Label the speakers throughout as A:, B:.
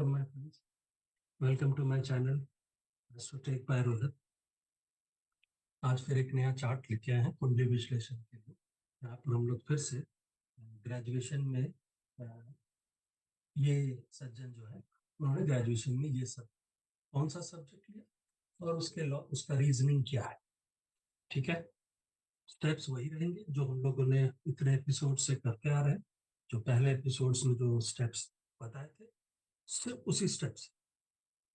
A: Welcome, my friends. Welcome to my channel, Take by Rohit. आज फिर एक नया चार्ट लेके आए हैं कुंडली विश्लेषण के लिए। यहाँ पर हम लोग फिर से ग्रेजुएशन में ये सज्जन जो है उन्होंने ग्रेजुएशन में ये सब कौन सा सब्जेक्ट लिया और उसका रीजनिंग क्या है। ठीक है, स्टेप्स वही रहेंगे जो हम लोगों ने इतने एपिसोड से करते आ रहे हैं। जो पहले एपिसोड्स में जो स्टेप्स बताए थे सिर्फ उसी स्टेप्स।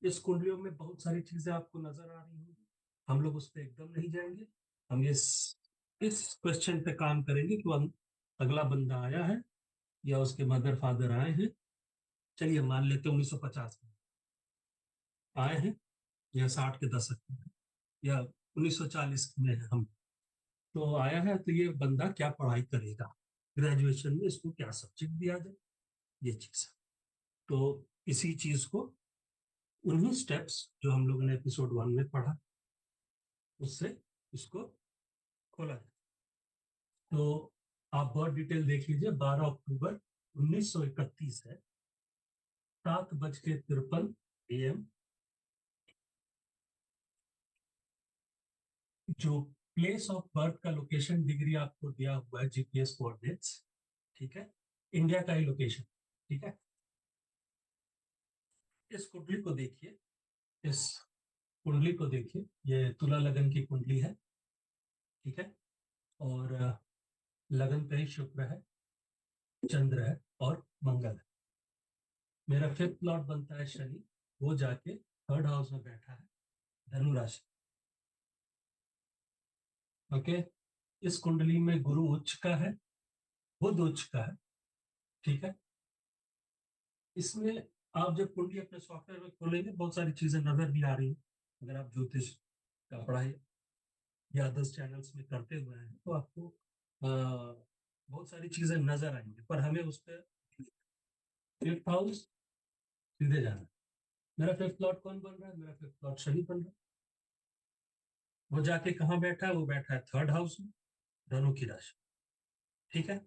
A: इस कुंडलियों में बहुत सारी चीजें आपको नजर आ रही होंगी, हम लोग उस पर एकदम नहीं जाएंगे। हम इस क्वेश्चन पे काम करेंगे कि अगला बंदा आया है या उसके मदर फादर आए हैं। चलिए मान लेते हैं 1950 में आए हैं या 60 के दशक में या 1940 में है हम। तो आया है तो ये बंदा क्या पढ़ाई करेगा, ग्रेजुएशन में इसको क्या सब्जेक्ट दिया जाए, ये चीज। तो इसी चीज को उन्हीं स्टेप्स जो हम लोगों ने एपिसोड 1 में पढ़ा उससे इसको खोला जाए। तो आप बहुत डिटेल देख लीजिए। 12 अक्टूबर 1931 है, 7:53 AM। जो प्लेस ऑफ बर्थ का लोकेशन डिग्री आपको दिया हुआ है, जीपीएस कोऑर्डिनेट्स। ठीक है, इंडिया का ही लोकेशन। ठीक है, इस कुंडली को देखिए, इस कुंडली को देखिए, ये तुला लगन की कुंडली है। ठीक है, और लगन पे ही शुक्र है, चंद्र है और मंगल है। मेरा फिफ्थ लॉर्ड बनता है शनि, वो जाके थर्ड हाउस में बैठा है, धनु राशि। ओके, इस कुंडली में गुरु उच्च का है, बुध उच्च का है। ठीक है, इसमें आप जब कुंडली अपने सॉफ्टवेयर में खोलेंगे बहुत सारी चीजें नजर भी आ रही हैं। अगर आप ज्योतिष का पढ़ाई या अदर्स चैनल्स में करते हुए हैं तो आपको बहुत सारी चीजें नजर आएंगी, पर हमें उस पर फिफ्थ हाउस सीधे जाना है। मेरा फिफ्थ लॉर्ड कौन बन रहा है? मेरा फिफ्थ लॉर्ड शनि बन रहा है। वो जाके कहाँ बैठा है? वो बैठा है थर्ड हाउस में, धनु की राशि। ठीक है,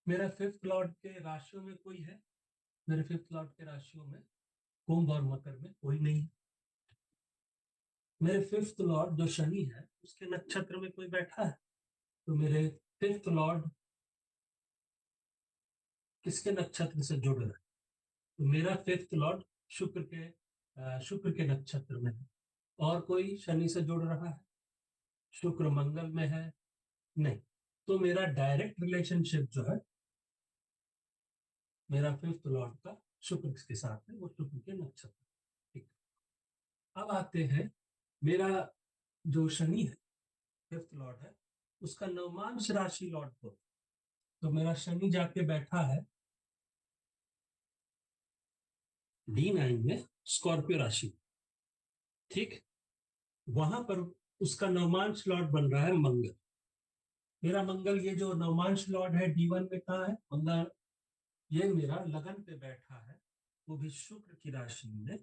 A: मेरा फिफ्थ लॉर्ड के राशियों में कोई है? मेरे फिफ्थ लॉर्ड के राशियों में कुंभ और मकर में कोई नहीं है। मेरे फिफ्थ लॉर्ड जो शनि है उसके नक्षत्र में कोई बैठा है? तो मेरे फिफ्थ लॉर्ड किसके नक्षत्र से जुड़ रहा है? तो मेरा फिफ्थ लॉर्ड शुक्र के नक्षत्र में है। और कोई शनि से जुड़ रहा है? शुक्र मंगल में है? नहीं। तो मेरा डायरेक्ट रिलेशनशिप जो है मेरा फिफ्थ लॉर्ड का शुक्र के साथ है, वो शुक्र के नक्षत्र। ठीक, अब आते हैं मेरा जो शनि है, फिफ्थ लॉर्ड है, उसका नवमांश राशि लॉर्ड को। तो मेरा शनि जाके बैठा है D9 में, स्कॉर्पियो राशि। ठीक, वहां पर उसका नवमांश लॉर्ड बन रहा है मंगल। मेरा मंगल, ये जो नवमांश लॉर्ड है D1 में कहा है मंगल, ये मेरा लगन पे बैठा है, वो भी शुक्र की राशि में,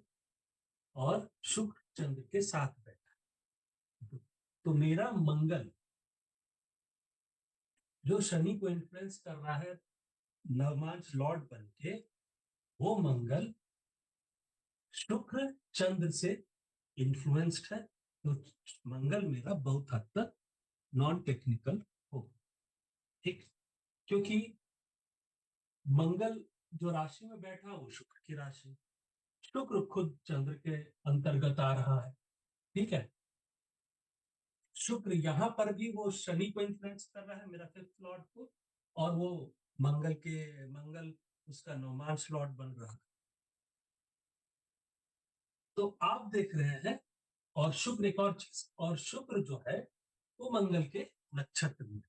A: और शुक्र चंद्र के साथ बैठा है। तो मेरा मंगल जो शनि को इन्फ्लुएंस कर रहा है नवमांश लॉर्ड बन के, वो मंगल शुक्र चंद्र से इन्फ्लुएंस्ड है। तो मंगल मेरा बहुत हद तक नॉन टेक्निकल हो। ठीक, क्योंकि मंगल जो राशि में बैठा वो शुक्र की राशि, शुक्र खुद चंद्र के अंतर्गत आ रहा है। ठीक है, शुक्र यहां पर भी वो शनि को इन्फ्लुएंस कर रहा है, मेरा फिफ्थ लॉर्ड को, और वो मंगल उसका नवमांश लॉर्ड बन रहा है। तो आप देख रहे हैं, और शुक्र एक और चीज, और शुक्र जो है वो मंगल के नक्षत्र में।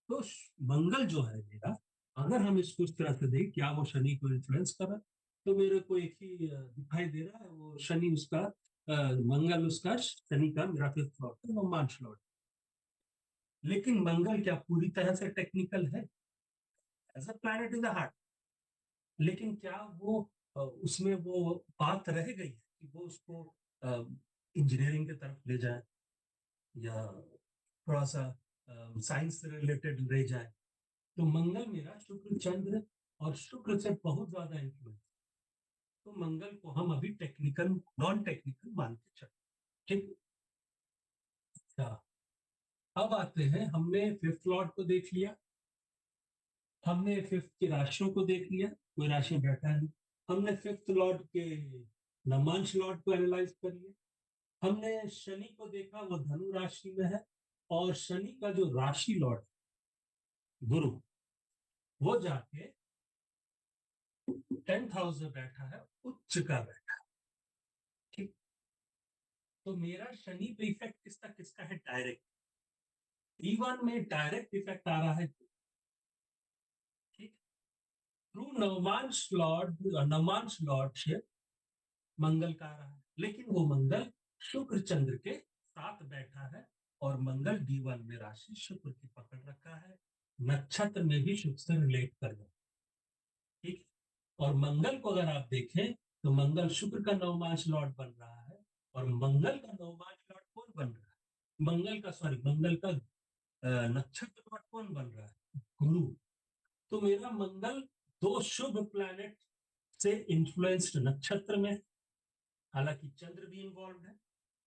A: तो मंगल जो है मेरा, अगर हम इसको इस तरह से देखें क्या वो शनि को इन्फ्लुएंस कर रहा है, तो मेरे को एक ही दिखाई दे रहा है, वो शनि उसका मंगल उसका शनि का मेरा फिफ्थ लॉर्ड है, नवमांश लॉर्ड। लेकिन मंगल क्या पूरी तरह से टेक्निकल है? As a planet is heart, लेकिन क्या वो उसमें वो बात रह गई है कि वो उसको इंजीनियरिंग की तरफ ले जाए या थोड़ा सा साइंस से रिलेटेड ले जाए? तो मंगल मेरा शुक्र चंद्र और शुक्र से बहुत ज्यादा इन्फ्लुएंस, मंगल को हम अभी टेक्निकल नॉन टेक्निकल मान के चलते, ठीक। अच्छा, अब आते हैं, हमने फिफ्थ लॉर्ड को देख लिया, हमने फिफ्थ की राशियों को देख लिया, कोई राशि बैठा है नहीं। हमने फिफ्थ लॉर्ड के नवमांश लॉर्ड को एनालाइज कर लिया। हमने शनि को देखा, वो धनु राशि में है, और शनि का जो राशि लॉर्ड गुरु, वो जाके 10th हाउस में बैठा है, उच्च का बैठा है, ठीक। तो मेरा शनि पे इफेक्ट किसका किसका है? डायरेक्ट। D1 में डायरेक्ट इफेक्ट आ रहा है, ठीक। थ्रू नवमांश लॉर्ड से मंगल का आ रहा है, लेकिन वो मंगल शुक्र चंद्र के साथ बैठा है, और मंगल D1 में राशि शुक्र की पकड़ रखा है, नक्षत्र में भी शुक्र से रिलेट कर रहा है, ठीक। और मंगल को अगर आप देखें तो मंगल शुक्र का नवमांश लॉर्ड बन रहा है, और मंगल का नवमांश लॉर्ड कौन बन रहा है? मंगल का नक्षत्र लॉर्ड कौन बन रहा है? गुरु। तो मेरा मंगल दो शुभ प्लैनेट से इन्फ्लुएंस्ड नक्षत्र में, हालांकि चंद्र भी इन्वॉल्व है,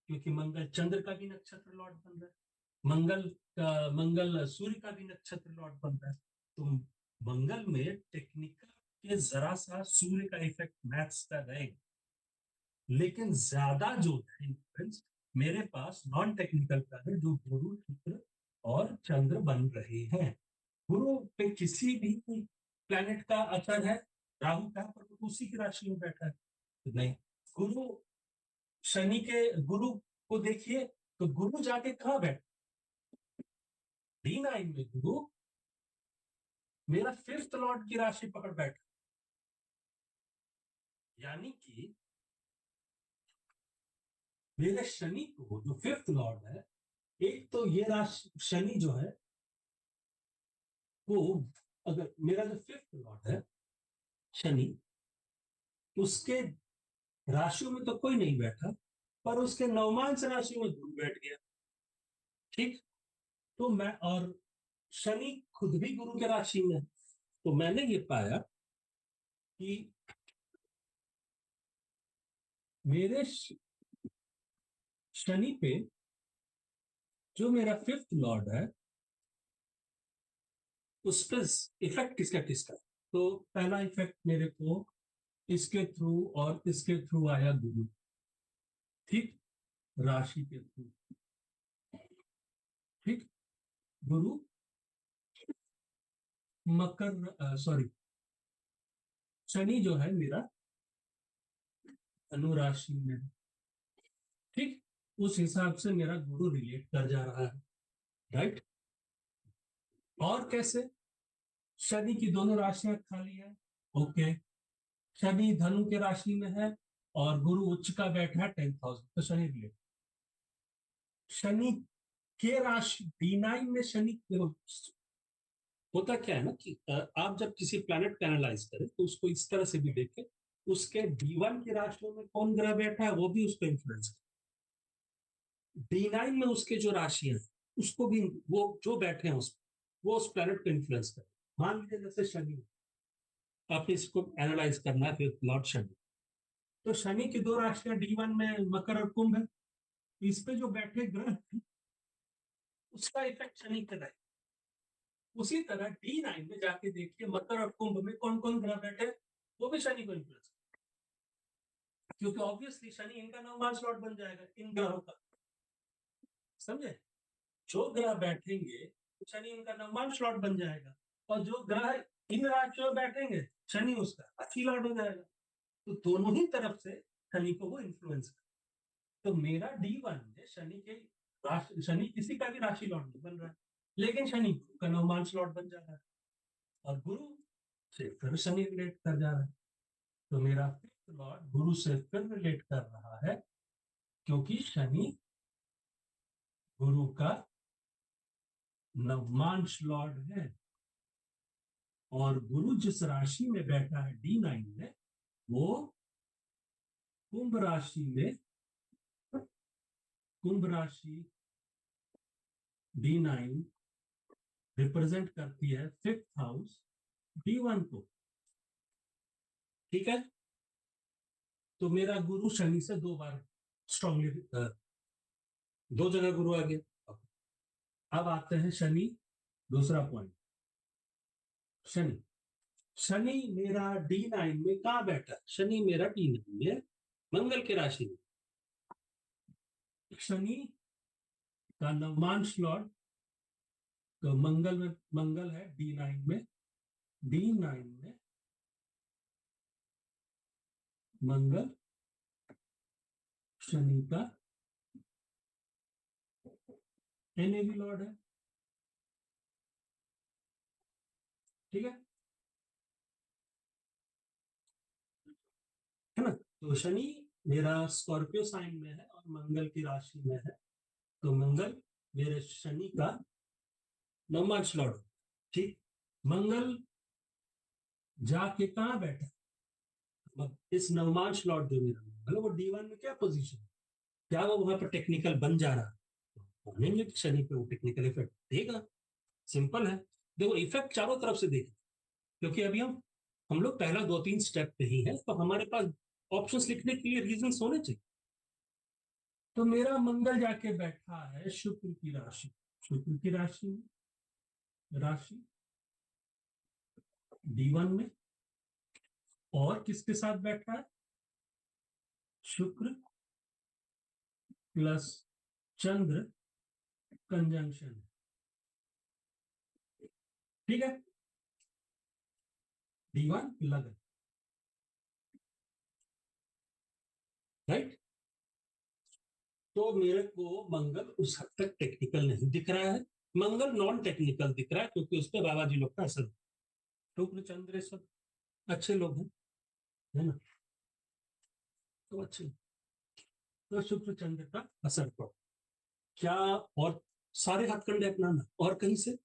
A: क्योंकि मंगल चंद्र का भी नक्षत्र लॉर्ड बन रहा है, मंगल सूर्य का भी नक्षत्र लॉर्ड बन रहा है। तो मंगल में टेक्निकल के जरा सा सूर्य का इफेक्ट मैथ्स का रहेगा, लेकिन ज्यादा जो है इन्फ्लुएंस मेरे पास नॉन टेक्निकल का है, जो गुरु शुक्र और चंद्र बन रहे हैं। गुरु पे किसी भी प्लैनेट का असर है? राहु का, पर वो उसी की राशि में बैठा है, तो नहीं। गुरु गुरु को देखिए, तो गुरु जाके कहां बैठा? D9 में गुरु मेरा फिफ्थ लॉर्ड की राशि पकड़ बैठा, यानी कि मेरे शनि को, जो फिफ्थ लॉर्ड है, एक तो ये राशि शनि जो है वो, अगर मेरा जो फिफ्थ लॉर्ड है शनि, उसके राशियों में तो कोई नहीं बैठा, पर उसके नवमांश राशि में गुरु बैठ गया, ठीक। तो मैं, और शनि खुद भी गुरु के राशि में है, तो मैंने ये पाया कि मेरे शनि पे जो मेरा फिफ्थ लॉर्ड है, उस पर इफेक्ट किसका किसका? तो पहला इफेक्ट मेरे को इसके थ्रू और इसके थ्रू आया, गुरु, ठीक, राशि के थ्रू, ठीक। गुरु मकर, सॉरी, शनि जो है मेरा अनुराशि में, ठीक। उस हिसाब से मेरा गुरु रिलेट कर जा रहा है, राइट। और कैसे? शनि की दोनों राशियां खाली है, ओके। शनि धनु के राशि में है, और गुरु उच्च का बैठा है 10th हाउस, तो शनि रिलेट। शनि के राशि D9 में शनि, होता क्या है ना कि आप जब किसी प्लैनेट का एनालाइज करें तो उसको इस तरह से भी देखें, उसके D1 की राशियों में कौन ग्रह बैठा है, वो भी उसको इन्फ्लुएंस करे। D9 में उसके जो राशियां हैं, उसको भी, वो जो बैठे हैं उस, वो उस प्लैनेट को इन्फ्लुएंस करे। मान लीजिए जैसे शनि, आप इसको एनालाइज करना है, फिर लॉर्ड शनि, तो शनि की दो राशियां D1 में मकर और कुंभ है, इस पे जो बैठे ग्रह हैं, उसका इफेक्ट शनि पर है। उसी तरह D9 में जाके देखिए, मकर और कुंभ में कौन कौन ग्रह बैठे, वो भी शनि को इन्फ्लुएंस, क्योंकि ऑब्वियसली शनि इनका नवमांश लॉर्ड बन जाएगा, इन ग्रहों का, समझे? जो ग्रह बैठेंगे तो शनि उनका नवमांश लॉर्ड बन जाएगा, और जो ग्रह इन राशियों में बैठेंगे, शनि उसका अच्छी लॉर्ड हो जाएगा। तो दोनों ही तरफ से शनि को वो इन्फ्लुएंस कर। तो मेरा D1 में शनि के शनि किसी का भी राशि लॉर्ड नहीं बन रहा है, लेकिन शनि गुरु का नवमांश लॉर्ड बन जा रहा है, और गुरु से फिर शनि रिलेट कर जा रहा है। तो मेरा फिफ्थ लॉर्ड गुरु से फिर रिलेट कर रहा है, क्योंकि शनि गुरु का नवमांश लॉर्ड है, और गुरु जिस राशि में बैठा है D9 में, वो कुंभ राशि में, कुंभ राशि D9 रिप्रेजेंट करती है फिफ्थ हाउस D1 को, ठीक है। तो मेरा गुरु शनि से 2 बार स्ट्रांगली, 2 जगह गुरु आ गया। अब आते हैं शनि, दूसरा पॉइंट। शनि, शनि मेरा D9 में कहाँ बैठा है? शनि मेरा D9 में मंगल की राशि में। शनि का नवमांश लॉर्ड, तो मंगल में, मंगल है D9 में, D9 में मंगल शनि का NAV लॉर्ड है। ठीक है ना? तो शनि मेरा स्कॉर्पियो साइन में है और मंगल की राशि में है, तो मंगल मेरे शनि का नवमांश लॉर्ड। ठीक, मंगल जाके कहाँ बैठा? इस नवमांश लॉर्ड जो मेरा मंगल है वो D1 में क्या पोजीशन है? क्या वो वहां पर टेक्निकल बन जा रहा है? तो मानेंगे कि शनि पे वो टेक्निकल इफेक्ट देगा। सिंपल है। देखो इफेक्ट चारों तरफ से देखें, क्योंकि अभी हम लोग पहला 2-3 स्टेप पे ही है, तो हमारे पास ऑप्शंस लिखने के लिए रीजंस होने चाहिए। तो मेरा मंगल जाके बैठा है शुक्र की राशि, शुक्र की राशि में, राशि D1 में, और किसके साथ बैठा है? शुक्र प्लस चंद्र कंजंक्शन। ठीक है, D1 लगन, राइट। तो मेरे को मंगल उस हद तक टेक्निकल नहीं दिख रहा है, मंगल नॉन टेक्निकल दिख रहा है, क्योंकि उस पर बाबा जी लोग का असर। शुक्र चंद्र सब अच्छे लोग हैं, है ना? तो अच्छे, तो शुक्र चंद्र का असर पड़ा क्या? और सारे हथकंडे अपनाना, और कहीं से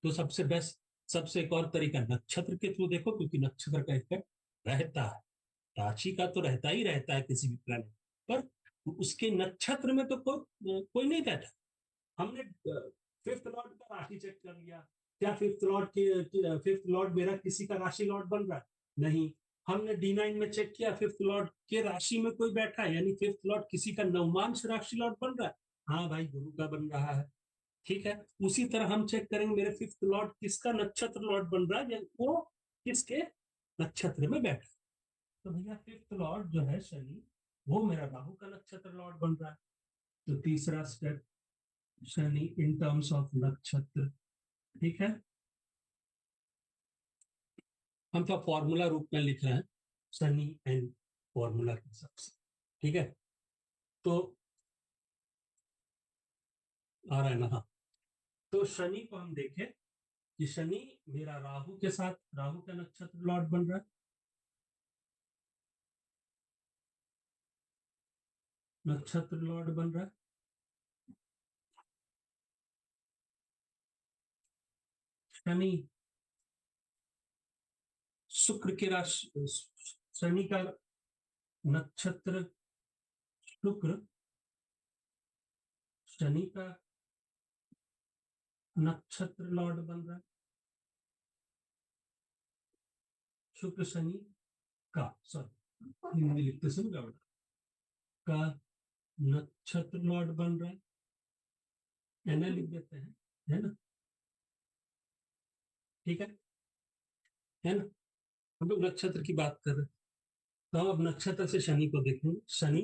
A: तो सबसे बेस्ट, सबसे एक और तरीका नक्षत्र के थ्रू देखो, क्योंकि नक्षत्र का इफेक्ट रहता है। राशि का तो रहता ही रहता है किसी भी प्लानिट पर, उसके नक्षत्र में तो कोई नहीं बैठा। हमने फिफ्थ लॉर्ड का राशि चेक कर लिया, क्या फिफ्थ लॉर्ड मेरा किसी का राशि लॉर्ड बन रहा है? नहीं। हमने D9 में चेक किया, फिफ्थ लॉर्ड के राशि में कोई बैठा है, यानी फिफ्थ लॉर्ड किसी का नवमांश राशि लॉर्ड बन रहा है? हाँ भाई, गुरु का बन रहा है। ठीक है, उसी तरह हम चेक करेंगे मेरे फिफ्थ लॉर्ड किसका नक्षत्र लॉर्ड बन रहा है, या वो किसके नक्षत्र में बैठा है। तो भैया फिफ्थ लॉर्ड जो है शनि, वो मेरा राहु का नक्षत्र लॉर्ड बन रहा है। तो तीसरा step, Shani in terms of नक्षत्र। ठीक है, हम तो फॉर्मूला रूप में लिख रहे हैं, शनि एंड फॉर्मूला के हिसाब से। ठीक है, तो आ रहा है ना? हाँ, तो शनि को हम देखें कि शनि मेरा राहु के साथ, राहु का नक्षत्र लॉर्ड बन रहा है, नक्षत्र लॉर्ड बन रहा है। शनि शुक्र की राशि, शनि का नक्षत्र शुक्र, शनि का नक्षत्र लॉर्ड बन रहा है, शुक्र शनि का, सॉरी हिंदी लिखते समय गड़बड़, का नक्षत्र लॉर्ड बन रहा है, एना लिख देते हैं, है ना? ठीक है ना? हम लोग नक्षत्र की बात कर रहे हैं, तो हम अब नक्षत्र से शनि को देखेंगे। शनि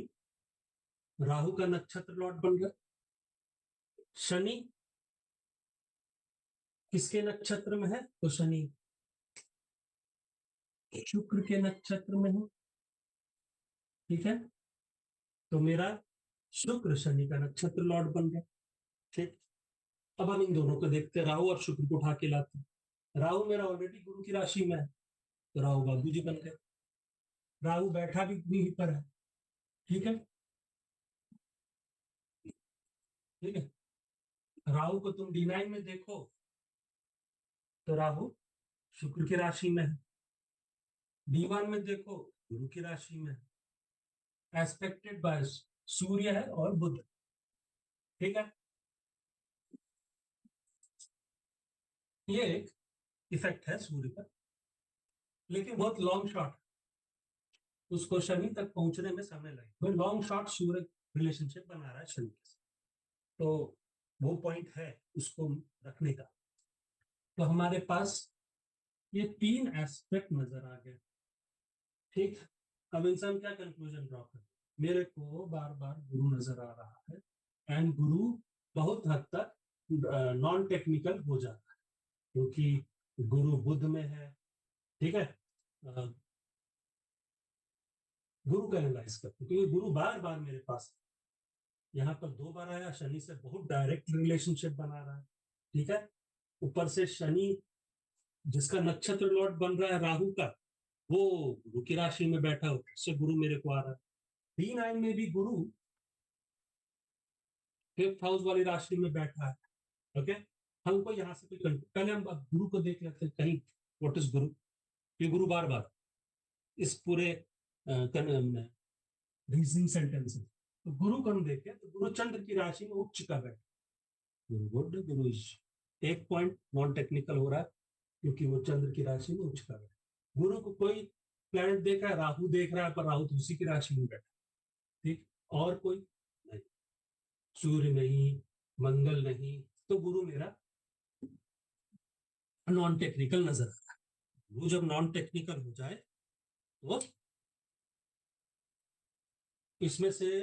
A: राहु का नक्षत्र लॉर्ड बन रहा है, शनि किसके नक्षत्र में है? तो शनि शुक्र के नक्षत्र में है। ठीक है, तो मेरा शुक्र शनि का नक्षत्र लॉर्ड बन गया। ठीक, अब हम इन दोनों को देखते हैं, राहु और शुक्र को उठा के लाते हैं। राहु मेरा ऑलरेडी गुरु की राशि में है, तो राहु बाबू जी बन गए। राहु बैठा भी गुरु ही पर है। ठीक है, ठीक है, राहु को तुम D9 में देखो, तो राहु शुक्र की राशि में है। D1 में देखो, गुरु की राशि में है, एस्पेक्टेड बाय सूर्य है और बुध। ठीक है, ये एक इफेक्ट है सूर्य का, लेकिन बहुत लॉन्ग शॉट। उसको शनि तक पहुंचने में समय लगेगा। तो लॉन्ग शॉट सूर्य रिलेशनशिप बना रहा है शनि के साथ, तो वो पॉइंट है उसको रखने का। तो हमारे पास ये तीन एस्पेक्ट नजर आ गए। ठीक, अब इंसान क्या कंक्लूजन ड्रॉ करे? मेरे को बार बार गुरु नजर आ रहा है, एंड गुरु बहुत हद तक नॉन टेक्निकल हो जाता है, क्योंकि गुरु बुध में है। ठीक है, गुरु का एनालाइज करते, क्योंकि गुरु बार बार मेरे पास यहाँ पर 2 बार आया, शनि से बहुत डायरेक्ट रिलेशनशिप बना रहा है। ठीक है, ऊपर से शनि जिसका नक्षत्र लॉर्ड बन रहा है राहु का, वो गुरु की राशि में बैठा हो, उससे गुरु मेरे को आ रहा है। D9 में भी गुरु 5th हाउस वाली राशि में बैठा है। ओके, हमको यहाँ से कोई पहले हम अब गुरु को देख लेते हैं कहीं, व्हाट इज गुरु। ये गुरु बार बार इस पूरे रीजनिंग सेंटेंस है। तो गुरु को हम देखें तो गुरु चंद्र की राशि में उच्च का बैठा, गुरु गुड, गुरु एक पॉइंट नॉन टेक्निकल हो रहा है, क्योंकि वो चंद्र की राशि में उच्च का बैठा। गुरु को कोई प्लैनेट देख रहा है, राहु देख रहा है, पर राहु तो उसी की राशि में बैठा। ठीक, और कोई नहीं, सूर्य नहीं, मंगल नहीं, तो गुरु मेरा नॉन टेक्निकल नजर आ रहा है। गुरु जब नॉन टेक्निकल हो जाए तो इसमें से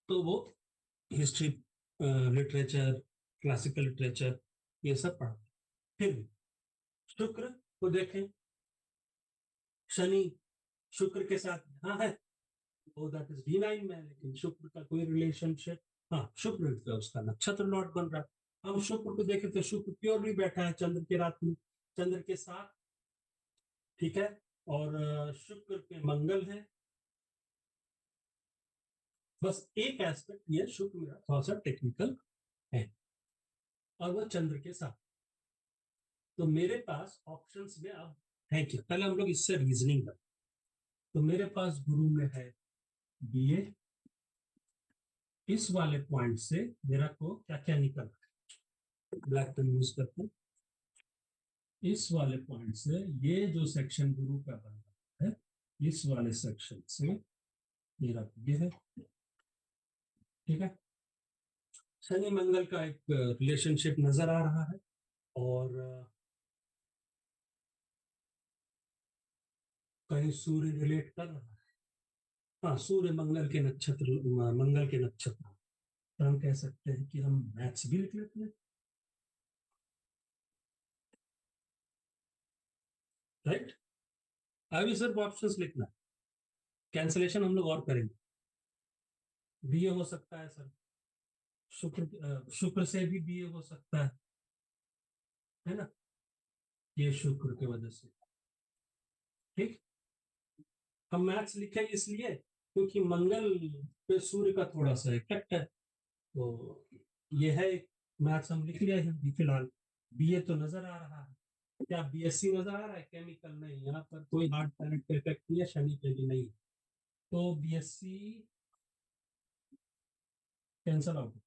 A: तो वो हिस्ट्री, लिटरेचर, क्लासिकल लिटरेचर, ये सब पढ़ते। फिर भी शुक्र को देखें, शनि शुक्र के साथ यहाँ है, वो दैट इज D9 में है, लेकिन शुक्र का कोई रिलेशनशिप, हाँ शुक्र का उसका नक्षत्र लॉर्ड बन रहा है। हम शुक्र को देखें तो शुक्र प्योरली बैठा है चंद्र के रात में, चंद्र के साथ। ठीक है, और शुक्र के मंगल है। बस एक एस्पेक्ट ये शुक्र मेरा थोड़ा सा टेक्निकल है, और वो चंद्र के साथ। तो मेरे पास ऑप्शंस में अब है क्या, पहले हम लोग इससे रीजनिंग करें। तो मेरे पास गुरु में है BA, इस वाले पॉइंट से मेरा को क्या क्या निकल रहा है, ब्लैक पेन यूज करते हैं। इस वाले पॉइंट से ये जो सेक्शन गुरु का बन रहा है, इस वाले सेक्शन से मेरा ये है। ठीक है, शनि मंगल का एक रिलेशनशिप नजर आ रहा है, और कहीं सूर्य रिलेट कर रहा है। हाँ, सूर्य मंगल के नक्षत्र, मंगल के नक्षत्र, तो हम कह सकते हैं कि हम मैथ्स भी लिख लेते हैं। राइट, अभी सिर्फ ऑप्शंस लिखना है, कैंसलेशन हम लोग और करेंगे। बीए हो सकता है सर, शुक्र से भी बीए हो सकता है ना, ये शुक्र की वजह से। ठीक, हम मैथ्स लिखे इसलिए क्योंकि मंगल पे सूर्य का थोड़ा सा इफेक्ट है, तो ये है। मैथ्स हम लिख लिया है अभी फिलहाल। बीए तो नजर आ रहा है, क्या BSc नजर आ रहा है? केमिकल नहीं, यहाँ पर कोई हार्ड प्लैनेट का इफेक्ट नहीं है, शनि पे भी नहीं, तो BSc कैंसल आउट।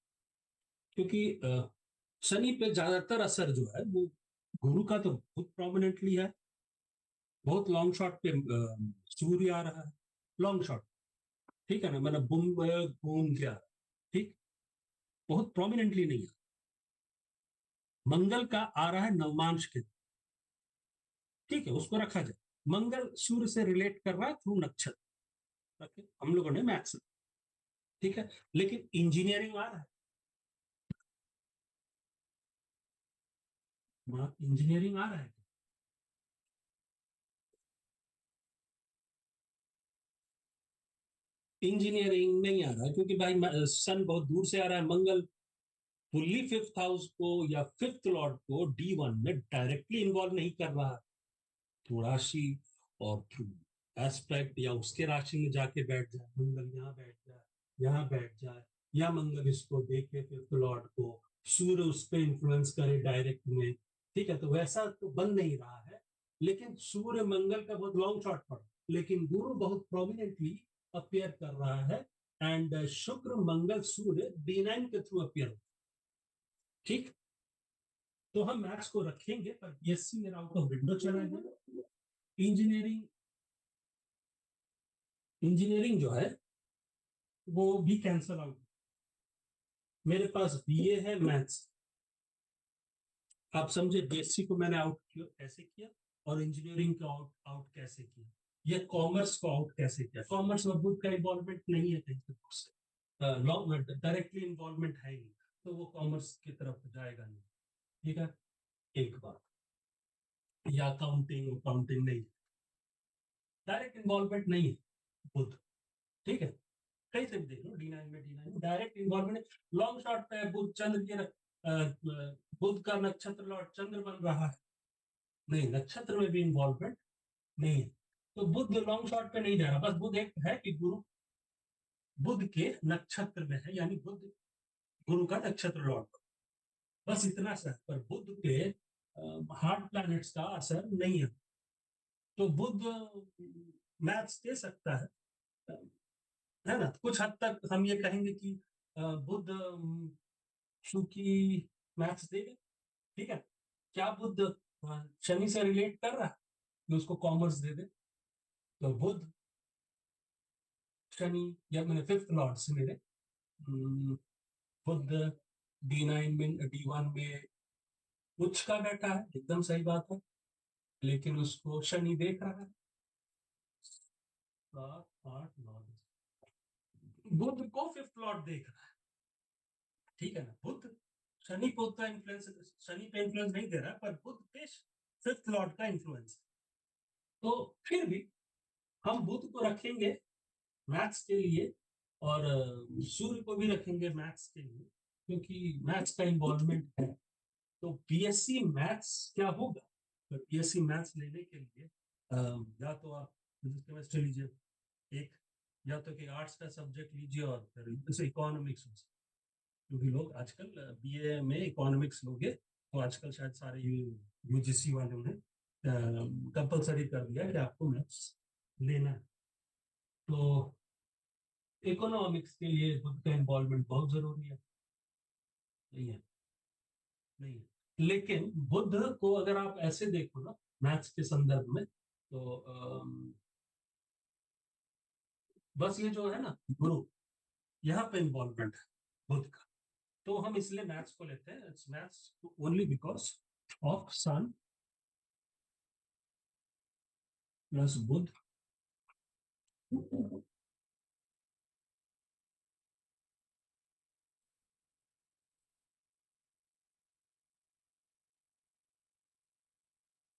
A: क्योंकि शनि पे ज्यादातर असर जो है वो गुरु का तो बहुत प्रोमिनेंटली है, बहुत लॉन्ग शॉट पे सूर्य आ रहा है, लॉन्ग शॉट। ठीक है ना, मतलब बुम घूम के आ रहा है। ठीक, बहुत प्रोमिनेंटली नहीं है। मंगल का आ रहा है नवमांश के, ठीक है उसको रखा जाए। मंगल सूर्य से रिलेट कर रहा है थ्रू नक्षत्र, रखे हम लोगों ने मैथ्स। ठीक है, लेकिन इंजीनियरिंग आ रहा है, वहां इंजीनियरिंग आ रहा है। इंजीनियरिंग नहीं आ रहा है, क्योंकि भाई सन बहुत दूर से आ रहा है। मंगल फुल्ली 5th हाउस को या 5th लॉर्ड को D1 में डायरेक्टली इन्वॉल्व नहीं कर रहा है, थ्रू राशि और थ्रू एस्पेक्ट, या उसके राशि में जाके बैठ जाए, मंगल यहाँ बैठ जाए, यहाँ बैठ जाए, या मंगल इसको देखे 5th लॉर्ड को, सूर्य उस पर इंफ्लुएंस करे डायरेक्ट में। ठीक है, तो वैसा तो बन नहीं रहा है, लेकिन सूर्य मंगल का बहुत लॉन्ग शॉट पड़ा, लेकिन गुरु बहुत प्रोमिनेंटली अपियर कर रहा है, एंड शुक्र मंगल सूर्य D9 के थ्रू अपियर। ठीक, तो हम मैथ्स को रखेंगे, पर BSc मेरा आउट ऑफ विंडो चला गया। इंजीनियरिंग इंजीनियरिंग जो है वो भी कैंसल आउट। मेरे पास बीए है मैथ्स, आप समझे, बीएससी को मैंने आउट किया ऐसे किया, और इंजीनियरिंग को आउट आउट कैसे किया, ये कॉमर्स को आउट कैसे किया। कॉमर्स में बुद्ध का इन्वॉल्वमेंट नहीं है कहीं से, लॉन्ग डायरेक्टली इन्वॉल्वमेंट है ही नहीं, तो वो कॉमर्स की तरफ जाएगा नहीं। ठीक है, एक बात, या अकाउंटिंग अकाउंटिंग नहीं, डायरेक्ट इन्वॉल्वमेंट नहीं है बुद्ध। ठीक है, कहीं से भी देख लो, डी9 में डायरेक्ट इन्वॉल्वमेंट। लॉन्ग शॉट पे बुध चंद्र के बुध का नक्षत्र लॉर्ड चंद्र बन रहा है, नहीं, नक्षत्र में भी इन्वॉल्वमेंट नहीं है। तो बुध लॉन्ग शॉट पे नहीं जा रहा, बस बुध एक है कि गुरु बुध के नक्षत्र में है, यानी बुध गुरु का नक्षत्र लॉर्ड, बस इतना सा। पर बुध पे हार्ड प्लैनेट्स का असर नहीं है। तो बुध मैथ्स दे सकता है ना, कुछ हद तक हम ये कहेंगे कि बुध चूंकि मैथ्स देगा। ठीक है, क्या बुध शनि से रिलेट कर रहा है कि उसको कॉमर्स दे दे, तो बुध शनि, या मैंने फिफ्थ लॉर्ड से मेरे बुध डी9 में डी1 में उच्च का बैठा है, एकदम सही बात है, लेकिन उसको शनि देख रहा है। 7 8 9, बुध को फिफ्थ लॉर्ड देख रहा है। ठीक है ना, बुध शनि को उतना इन्फ्लुएंस, शनि पे इन्फ्लुएंस नहीं दे रहा है, पर बुध पे फिफ्थ लॉर्ड का इन्फ्लुएंस। तो फिर भी हम बुध को रखेंगे मैथ्स के लिए, और सूर्य को भी रखेंगे मैथ्स के लिए, क्योंकि मैथ्स का इन्वॉल्वमेंट है। तो बीएससी मैथ्स क्या होगा, तो बीएससी मैथ्स लेने के लिए या तो आप फिजिक्स केमिस्ट्री लीजिए एक, या तो कि आर्ट्स का सब्जेक्ट लीजिए, और फिर जैसे इकोनॉमिक्स, क्योंकि लोग आजकल बीए में इकोनॉमिक्स लोगे तो आजकल शायद सारे यूजीसी वालों ने कंपलसरी कर दिया कि आपको मैथ्स लेना है। तो इकोनॉमिक्स के लिए खुद का इन्वॉल्वमेंट बहुत जरूरी है, नहीं है, नहीं है। लेकिन बुद्ध को अगर आप ऐसे देखो ना मैथ्स के संदर्भ में, तो बस ये जो है ना गुरु, यहाँ पे इन्वॉल्वमेंट है बुद्ध का, तो हम इसलिए मैथ्स को लेते हैं, it's maths only because of sun plus Budh.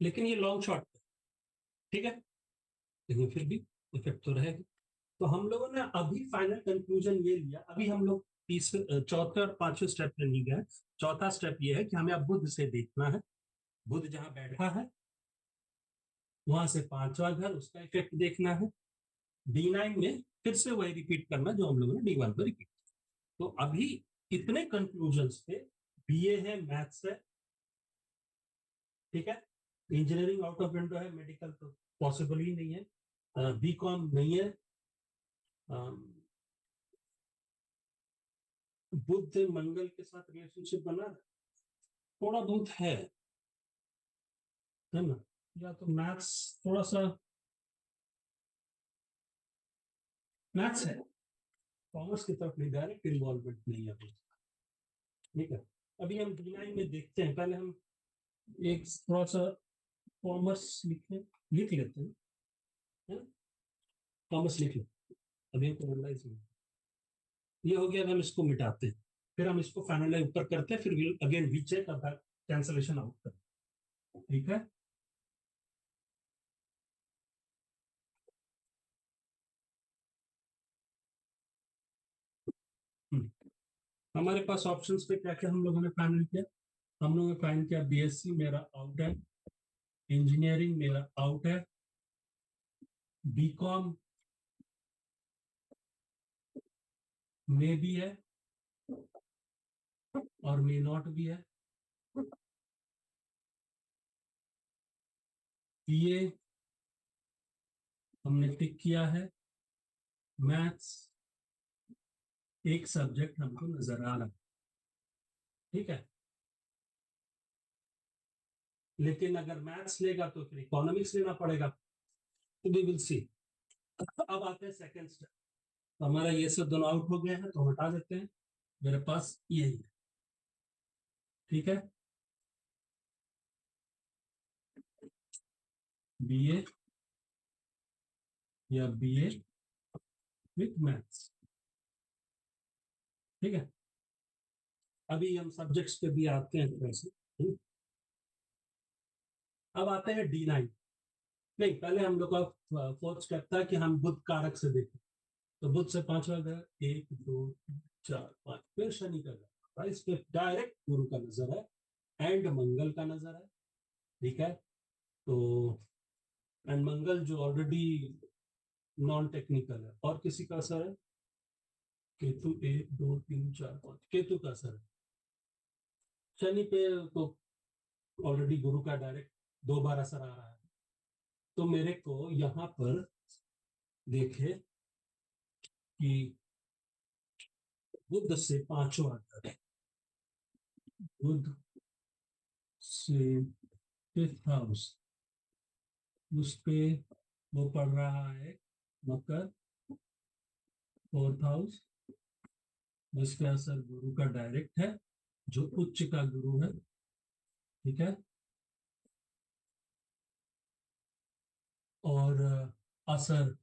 A: लेकिन ये लॉन्ग शॉट, ठीक है, लेकिन फिर भी इफेक्ट तो रहेगा। तो हम लोगों ने अभी फाइनल कंक्लूजन ये लिया, अभी हम लोग तीसरे चौथे और पांचवें स्टेप पे नहीं गए। चौथा स्टेप ये है कि हमें अब बुद्ध से देखना है, बुद्ध जहां बैठा है वहां से पांचवा घर, उसका इफेक्ट देखना है। डी9 में फिर से वही रिपीट करना जो हम लोगों ने डी1 में रिपीट। तो अभी इतने कंक्लूजन पे, बीए है, मैथ्स है, ठीक है, इंजीनियरिंग आउट ऑफ विंडो है, मेडिकल तो पॉसिबल ही नहीं है, बीकॉम नहीं है, बुद्ध मंगल के साथ रिलेशनशिप बना रहा है, थोड़ा बहुत है ना, या तो मैथ्स थोड़ा सा, मैथ्स है, कॉमर्स की तरफ नहीं, डायरेक्ट इन्वॉल्वमेंट नहीं है बुद्ध। ठीक है, अभी हम डी9 में देखते हैं, पहले हम एक थोड़ा सा कॉमर्स लिख लेते हैं, है? कॉमर्स लिख लेते हैं, अभी हमको एनालाइज में ये हो गया, अब हम इसको मिटाते हैं, फिर हम इसको फाइनलाइज ऊपर करते हैं, फिर अगेन वी चेक अब कैंसलेशन आउट करते हैं। ठीक है, हमारे पास ऑप्शंस पे क्या क्या हम लोगों ने फाइनल किया, हम लोगों ने फाइनल किया बीएससी मेरा आउट है, इंजीनियरिंग मेरा आउट है, बीकॉम में भी है और मे नॉट भी है, बीए हमने टिक किया है, मैथ्स एक सब्जेक्ट हमको नजर आ रहा है। ठीक है, लेकिन अगर मैथ्स लेगा तो फिर इकोनॉमिक्स लेना पड़ेगा, तो वी विल सी। अब आते हैं सेकंड स्टेप। तो हमारा ये सब दोनों आउट हो गए हैं, तो हटा देते हैं। मेरे पास यही है, ठीक है। बीए या बीए विथ मैथ्स, ठीक है। अभी हम सब्जेक्ट्स पे भी आते हैं थोड़ा सा। अब आते हैं D9। नहीं, पहले हम लोग का फोर्थ स्टेप था कि हम बुध कारक से देखें। तो बुध से पांचवा घर, 1 2 3 4 5, फिर शनि का घर, इस पे डायरेक्ट गुरु का नजर है एंड मंगल का नजर है, ठीक है। तो एंड मंगल जो ऑलरेडी नॉन टेक्निकल है, और किसी का असर है? केतु 1 2 3 4 5, केतु का असर है। शनि पे तो ऑलरेडी गुरु का डायरेक्ट 2 बार असर आ रहा है। तो मेरे को यहां पर देखे कि बुध से पांचवा घर, बुध से फिफ्थ हाउस, उस पे वो पढ़ रहा है मकर, फोर्थ हाउस, जिस पे असर गुरु का डायरेक्ट है, जो उच्च का गुरु है, ठीक है। और असर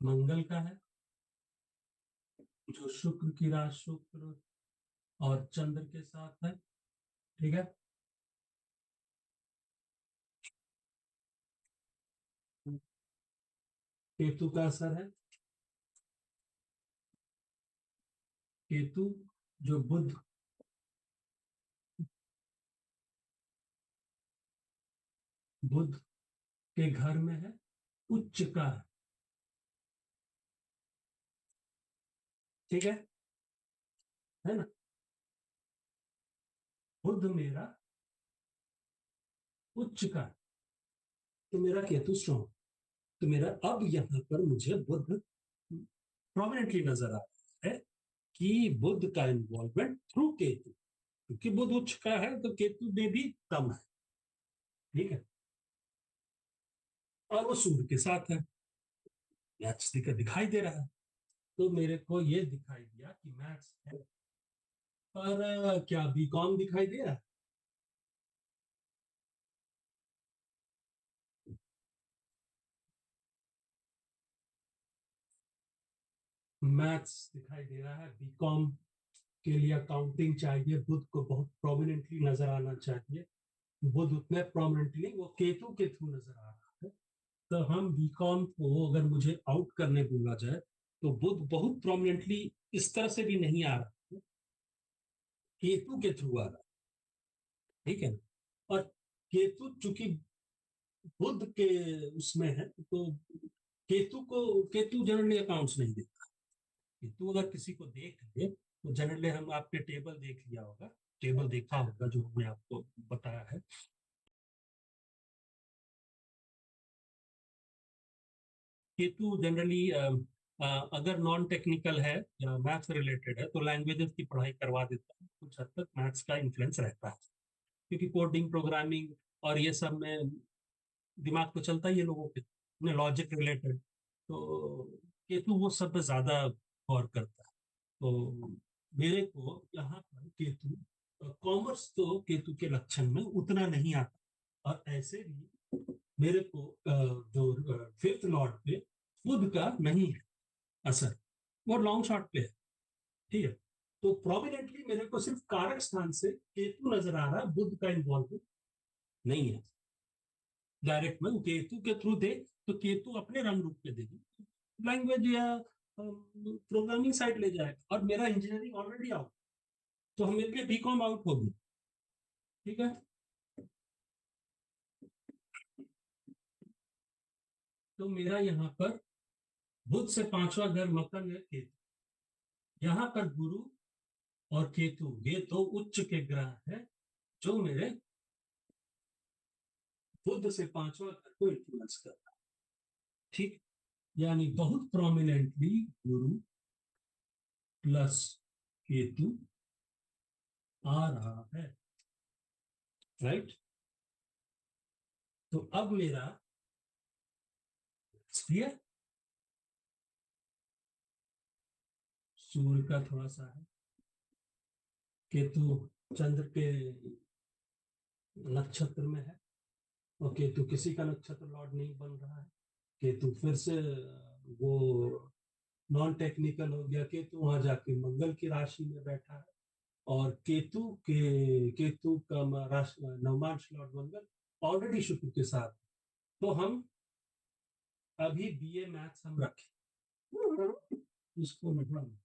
A: मंगल का है, जो शुक्र की राशि, शुक्र और चंद्र के साथ है, ठीक है। केतु का असर है, केतु जो बुध बुध के घर में है, उच्च का है, ठीक है ना। बुध मेरा उच्च का है, तो मेरा केतु स्ट्रॉन्ग। तो मेरा अब यहाँ पर मुझे बुध प्रोमिनेंटली नजर आ रहा है कि बुध का इन्वॉल्वमेंट थ्रू केतु, क्योंकि बुध उच्च का है तो केतु में भी कम है, ठीक है। और वो सूर्य के साथ है, मैथ्स दिखाई दे रहा है। तो मेरे को ये दिखाई दिया कि मैथ्स है। पर क्या बीकॉम दिखाई दे रहा है? मैथ्स दिखाई दे रहा है। बीकॉम के लिए अकाउंटिंग चाहिए, बुध को बहुत प्रोमिनेंटली नजर आना चाहिए। बुध उतने प्रोमिनेंटली, वो केतु के थ्रू नजर आ रहा है। तो हम बीकॉम को अगर मुझे आउट करने बोला जाए, तो बुध बहुत प्रोमिनेंटली इस तरह से भी नहीं आ रहा है, केतु के थ्रू आ रहा है, ठीक है ना। और केतु चूंकि बुध के उसमें है, तो केतु जनरली अकाउंट्स नहीं देता। केतु अगर किसी को देख ले तो जनरली, हम आपने टेबल देख लिया होगा, टेबल देखा होगा जो हमने आपको बताया है। केतु जनरली अगर नॉन टेक्निकल है या मैथ्स रिलेटेड है, तो लैंग्वेजेस की पढ़ाई करवा देता है, कुछ हद तक मैथ्स का इन्फ्लुएंस रहता है, क्योंकि कोडिंग प्रोग्रामिंग और ये सब में दिमाग तो चलता ही है लोगों के, लॉजिक रिलेटेड। तो केतु वो सब पे ज्यादा गौर करता है। तो मेरे को यहाँ पर केतु, कॉमर्स तो केतु के लक्षण में उतना नहीं आता। और ऐसे भी मेरे को जो फिफ्थ लॉर्ड पे बुध का नहीं है असर, वो लॉन्ग शॉट पे है, ठीक है। तो प्रोमिनेंटली मेरे को सिर्फ कारक स्थान से केतु नजर आ रहा है, बुध का इन्वॉल्वमेंट नहीं है। डायरेक्ट में केतु के थ्रू दे, तो केतु अपने रंग रूप पे देगी, लैंग्वेज या प्रोग्रामिंग साइड ले जाएगा। और मेरा इंजीनियरिंग ऑलरेडी आउट, तो मेरे लिए बीकॉम आउट होगी, ठीक है। तो मेरा यहाँ पर बुध से पांचवा घर मकर में केतु, यहाँ पर गुरु और केतु ये दो उच्च के ग्रह हैं, जो मेरे बुध से पांचवा घर को इन्फ्लुएंस कर रहा है, ठीक। यानी बहुत प्रोमिनेंटली गुरु प्लस केतु आ रहा है, राइट। तो अब मेरा क्लियर? सूर्य का थोड़ा सा है, केतु चंद्र के नक्षत्र में है, और केतु किसी का नक्षत्र लॉर्ड नहीं बन रहा है। केतु फिर से वो नॉन टेक्निकल हो गया, केतु वहां जाके मंगल की राशि में बैठा है, और केतु का राशि नवमांश लॉर्ड मंगल ऑलरेडी शुक्र के साथ। तो हम अभी बीए मैथ्स हम रखें इसको मतलब,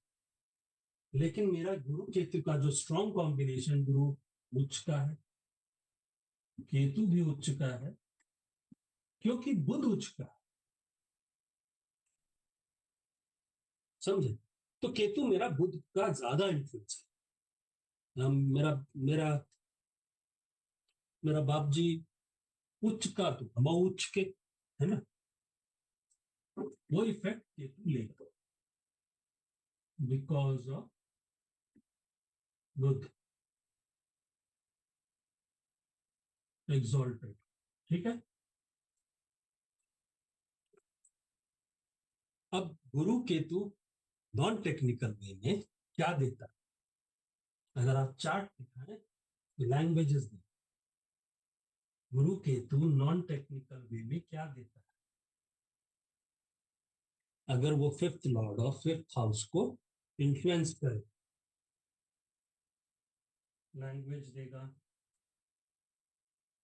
A: लेकिन मेरा गुरु केतु का जो स्ट्रॉन्ग कॉम्बिनेशन, गुरु उच्च का है, केतु भी उच्च का है, क्योंकि बुध उच्च का है। समझे? तो केतु मेरा बुध का ज्यादा इन्फ्लुएंस है। मेरा मेरा मेरा बाप जी उच्च का, तो हम उच्च के, है ना? वो इफेक्ट केतु लेगा बिकॉज ऑफ बुध एग्जॉल्टेड। ठीक है। अब गुरु केतु नॉन टेक्निकल वे में क्या देता है? अगर आप चार्ट दिखाएं तो लैंग्वेजेस दें। गुरु केतु नॉन टेक्निकल वे में क्या देता है? अगर वो fifth Lord of fifth house को इन्फ्लुएंस करे, लैंग्वेज देगा,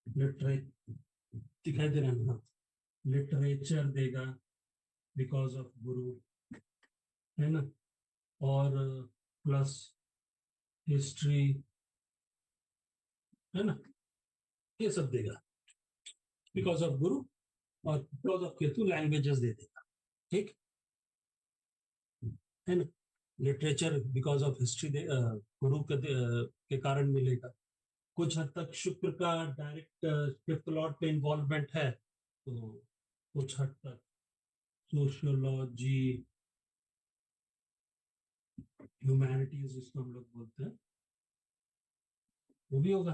A: लिटरेचर दिखाई दे रहा है ना, लिटरेचर देगा बिकॉज ऑफ गुरु, है ना, और प्लस हिस्ट्री, है ना, ये सब देगा बिकॉज ऑफ गुरु, और बिकॉज ऑफ केतु लैंग्वेजेस दे देगा। ठीक है ना? लिटरेचर बिकॉज ऑफ हिस्ट्री गुरु के कारण मिलेगा। कुछ हद तक शुक्र का डायरेक्ट फिफ्थ लॉर्ड पे इन्वॉल्वमेंट है, तो कुछ हद तक सोशियोलॉजी, ह्यूमैनिटीज जिसको हम लोग बोलते हैं, वो भी होगा।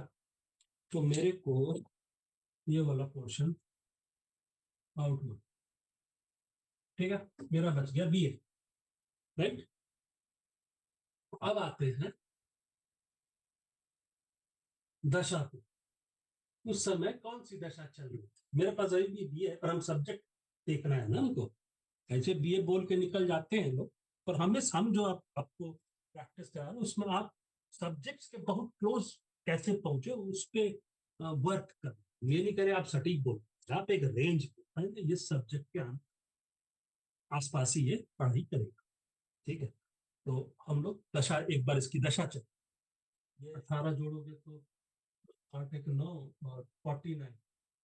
A: तो मेरे को ये वाला पोर्शन आउट हुआ। ठीक है, मेरा बच गया बीए। राइट। अब आते हैं दशा पे। उस समय कौन सी दशा चल रही थी? मेरे पास अभी भी बीए है, पर हम सब्जेक्ट देखना है ना हमको। ऐसे बीए बोल के निकल जाते हैं लोग, पर हम जो आपको प्रैक्टिस करा रहे हैं, उसमें आप सब्जेक्ट्स के बहुत क्लोज कैसे पहुंचे उस पे वर्क कर। ये नहीं करें आप सटीक बोल, आप एक रेंज ये सब्जेक्ट के हम आसपास ही ये पढ़ाई करेगा। ठीक है। तो हम लोग दशा, एक बार इसकी दशा चल, ये 18 जोड़ोगे तो 8 1 9 और 49,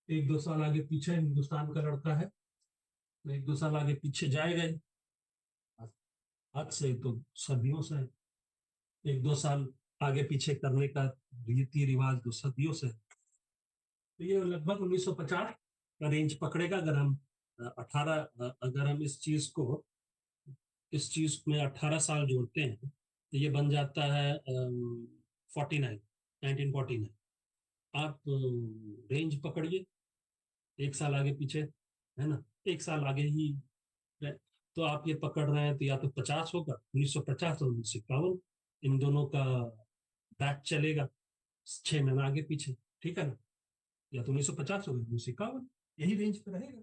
A: 1 2 साल आगे पीछे हिंदुस्तान का लड़का है, तो 1 2 साल आगे पीछे जाएगा ही। आज से तो सदियों से, 1 2 साल आगे पीछे करने का रीति रिवाज तो सदियों से। तो ये लगभग 1950 का रेंज पकड़ेगा। अगर हम 18, अगर हम इस चीज में 18 साल जोड़ते हैं तो ये बन जाता है 49, 1949। आप रेंज पकड़िए, 1 साल आगे पीछे, है ना, 1 साल आगे ही है। तो आप ये पकड़ रहे हैं तो या तो 50 होगा, 1950 और 1951, इन दोनों का बैच चलेगा 6 महीना आगे पीछे। ठीक है ना? या तो 1950 होगा, 1951, यही रेंज पे रहेगा।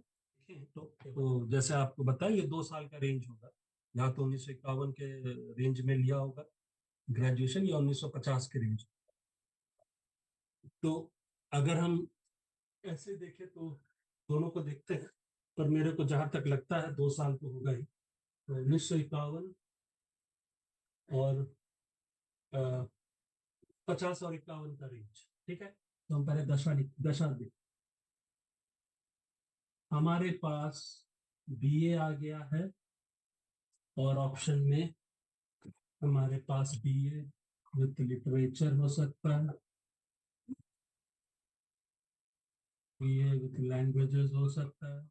A: देखें तो जैसे आपको बताया, ये 2 साल का रेंज होगा, या तो 1951 के रेंज में लिया होगा ग्रेजुएशन, या 1950 के रेंज। तो अगर हम ऐसे देखें तो दोनों को देखते हैं, पर मेरे को जहां तक लगता है 2 साल तो होगा ही। तो 1951 और 50 और 51 का रेंज। ठीक है। तो हम पहले दशा देख। हमारे पास बीए आ गया है, और ऑप्शन में हमारे पास बीए विथ लिटरेचर हो सकता है, बीए विथ लैंग्वेजेस हो सकता है,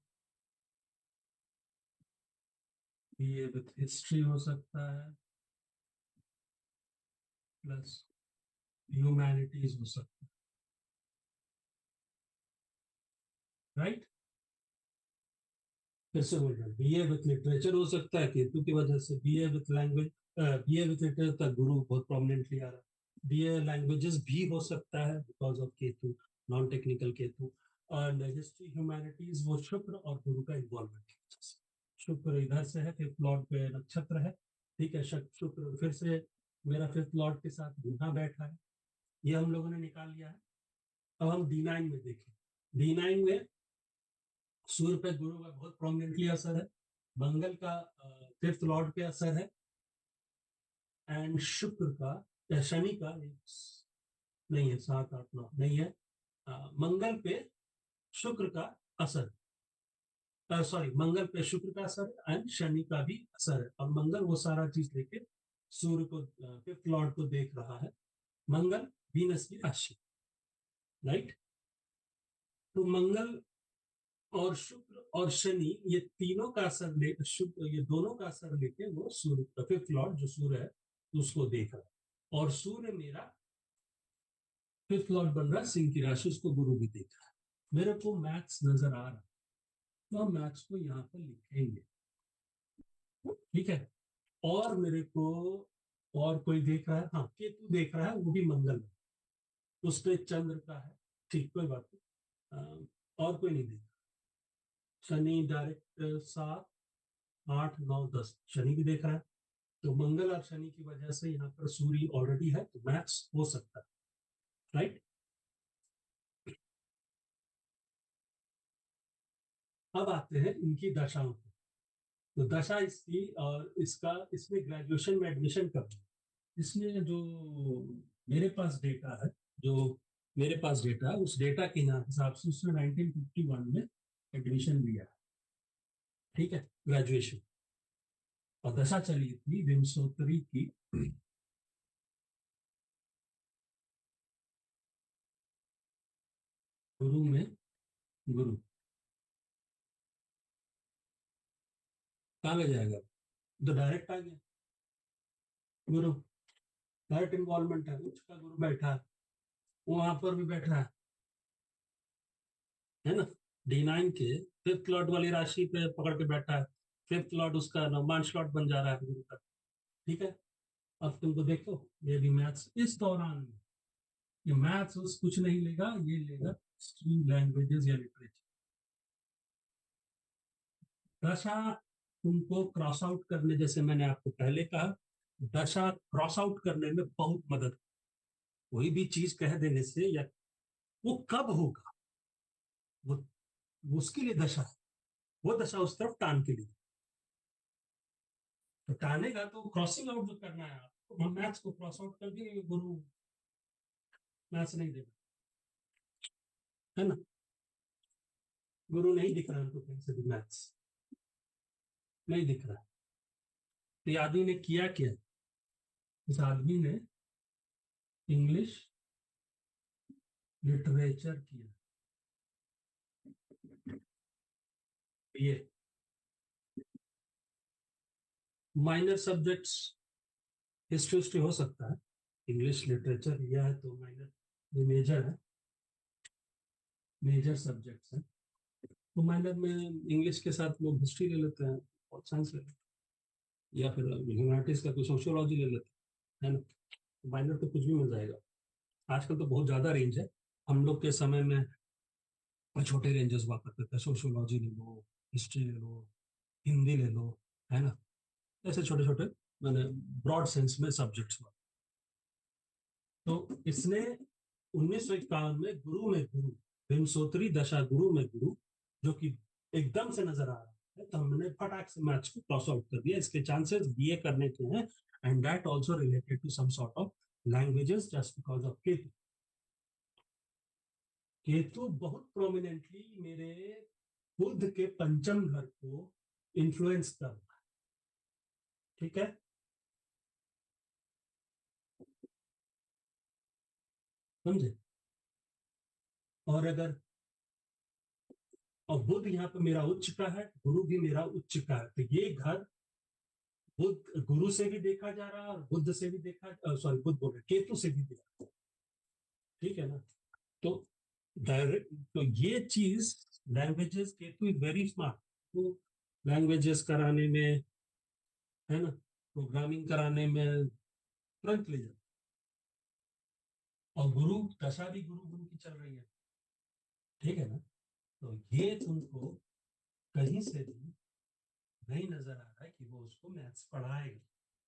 A: बीए विथ हिस्ट्री हो सकता है, प्लस ह्यूमैनिटीज हो सकता है। राइट। फिर से बोल रहे हैं, बीए विथ लिटरेचर हो सकता है केतु की वजह से, BA with language, BA with literature तक गुरु बहुत प्रोमिनेंटली आ रहा है, बीए लैंग्वेजेस भी हो सकता है because of Ketu, non technical Ketu, और हिस्ट्री ह्यूमैनिटीज वो शुक्र और गुरु का इन्वॉल्वमेंट की वजह से। शुक्र इधर से है, फिफ्थ लॉर्ड पे नक्षत्र है, ठीक है, शुक्र फिर से मेरा फिफ्थ लॉर्ड के साथ गुना बैठा है, ये हम लोगों ने निकाल लिया है। अब हम D9 में देखें, D9 में सूर्य पे गुरु का बहुत प्रोमिनेंटली असर है, मंगल का फिफ्थ लॉर्ड पे असर है, एंड शुक्र का या शनि का नहीं है, 7 8 9 नहीं है, मंगल पे शुक्र का असर, सॉरी मंगल पे शुक्र का असर है एंड शनि का भी असर है, और मंगल वो सारा चीज लेके सूर्य को फिफ्थ लॉर्ड को देख रहा है, मंगल वीनस की राशि, राइट। तो मंगल और शुक्र और शनि ये तीनों का असर ले, शुक्र ये दोनों का असर लेके वो सूर्य फिफ्थ लॉर्ड जो सूर्य है उसको देख रहा है, और सूर्य मेरा फिफ्थ लॉर्ड बन रहा है सिंह की राशि, उसको गुरु भी देख रहा है। मेरे को मैथ्स नजर आ रहा है, तो हम मैथ्स को यहाँ पर लिखेंगे, ठीक है। और मेरे को और कोई देख रहा है, हाँ केतु देख रहा है, वो भी मंगल है, उस पे चंद्र का है, ठीक कोई बात नहीं, और कोई नहीं देख रहा। शनि डायरेक्ट 7 8 9 10 शनि भी देख रहा है, तो मंगल और शनि की वजह से यहाँ पर सूर्य ऑलरेडी है, तो मैथ्स हो सकता है, राइट। अब आते हैं इनकी दशाओं पे, तो दशा इसकी और इसका, इसमें ग्रेजुएशन में एडमिशन कब है? इसमें जो मेरे पास डेटा है, जो मेरे पास डेटा है उस डेटा के हिसाब से उसने 1951 में एडमिशन लिया है, ठीक है, ग्रेजुएशन, और दशा चली थी विंशोत्तरी की, गुरु में गुरु, कहाँ ले जाएगा, तो डायरेक्ट आ गया गुरु, डायरेक्ट इन्वॉल्वमेंट है, उच्च का गुरु बैठा है, वो वहां पर भी बैठ रहा है ना, D9 के फिफ्थ लॉर्ड वाली राशि पे पकड़ के बैठा है, फिफ्थ लॉर्ड उसका नवमांश लॉर्ड बन जा रहा है गुरु का, ठीक है। अब तुमको देखो, ये भी मैथ्स इस दौरान में, ये मैथ्स उस कुछ नहीं लेगा, ये लेगा हिस्ट्री लैंग्वेजेस या लिटरेचर। दशा तुमको क्रॉस आउट करने, जैसे मैंने आपको पहले कहा, दशा क्रॉस आउट करने में बहुत मदद, कोई भी चीज कह देने से, या वो कब होगा, वो उसके लिए दशा है, वो दशा उस तरफ टान के लिए, तो टानेगा तो क्रॉसिंग आउट जो करना है आपको, हम मैथ्स को क्रॉस आउट कर देंगे, गुरु मैथ्स नहीं देगा, है ना, गुरु नहीं दिख रहा हमको कहीं से भी, मैथ्स नहीं दिख रहा। तो ये आदमी ने किया क्या, इस आदमी ने इंग्लिश लिटरेचर किया, ये माइनर सब्जेक्ट्स हिस्ट्री हिस्ट्री हो सकता है, इंग्लिश लिटरेचर लिया है तो माइनर, ये मेजर है, मेजर सब्जेक्ट्स है, तो माइनर में इंग्लिश के साथ लोग हिस्ट्री ले लेते हैं और साइंस ले लेते हैं, या फिर ह्यूमैनिटीज का कोई सोशियोलॉजी ले लेते हैं, है ना, माइनर तो कुछ भी मिल जाएगा, आजकल तो बहुत ज्यादा रेंज है, हम लोग के समय में छोटे रेंजेस हुआ करते थे, सोशियोलॉजी ले लो, हिस्ट्री ले लो, हिंदी ले लो, है ना, ऐसे छोटे छोटे, मैंने ब्रॉड सेंस में सब्जेक्ट्स हुआ। तो इसने 1951 में गुरु में गुरु, विंशोत्तरी दशा गुरु में गुरु, जो कि एकदम से नजर आ रहा है, तो हमने फटाक से मैथ्स को क्रॉस आउट कर दिया, इसके चांसेस बीए करने के हैं, and that also related to some sort of languages just because of Ketu. Ketu बहुत प्रोमिनेंटली मेरे बुध के पंचम घर को इन्फ्लुएंस कर रहा है, ठीक है, समझे। और अगर, और बुध यहाँ पे मेरा उच्च का है, गुरु भी मेरा उच्च का है, तो ये घर बुध गुरु से भी देखा जा रहा है और बुद्ध से भी देखा, सॉरी बुद्ध बोल रहे केतु से भी देखा, ठीक है ना। तो डायरेक्ट, तो ये चीज languages, Ketu is very smart, तो लैंग्वेजेस कराने में, है ना, प्रोग्रामिंग कराने में तुरंत ले जाता। और गुरु दशा भी गुरु गुरु की चल रही है, ठीक है ना। तो ये तुमको कहीं से भी नहीं नजर आ रहा है कि वो उसको मैथ्स पढ़ाएगा।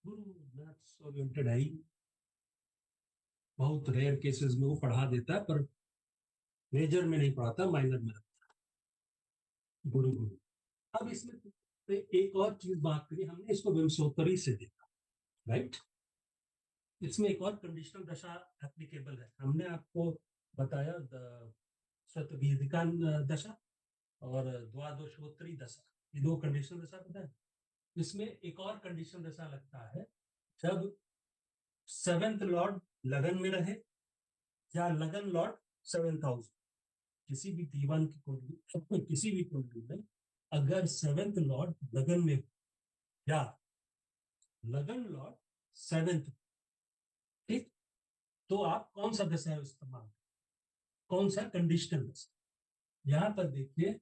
A: गुरु मैथ्स ओरिएंटेड है ही, बहुत रेयर केसेस में वो पढ़ा देता है, पर मेजर में नहीं पढ़ाता, माइनर में रखता है गुरु गुरु। अब इसमें तो एक और चीज बात करी हमने, इसको विमसोत्तरी से देखा, राइट। इसमें एक और कंडीशनल दशा एप्लीकेबल है। हमने आपको बताया शतवीधिका दशा और द्वादशोत्तरी दशा, ये दो कंडीशनल दशा पता है। इसमें एक और कंडीशनल दशा लगता है जब सेवेंथ लॉर्ड लगन में रहे, या लगन लॉर्ड सेवेंथ हाउस, किसी भी दीवान की कुंडली, किसी भी कुंडली में अगर सेवेंथ लॉर्ड लगन में हो, या लगन लॉर्ड सेवेंथ, ठीक, तो आप कौन सा दशा इस्तेमाल, कौन सा कंडीशनल दशा। यहां पर देखिए,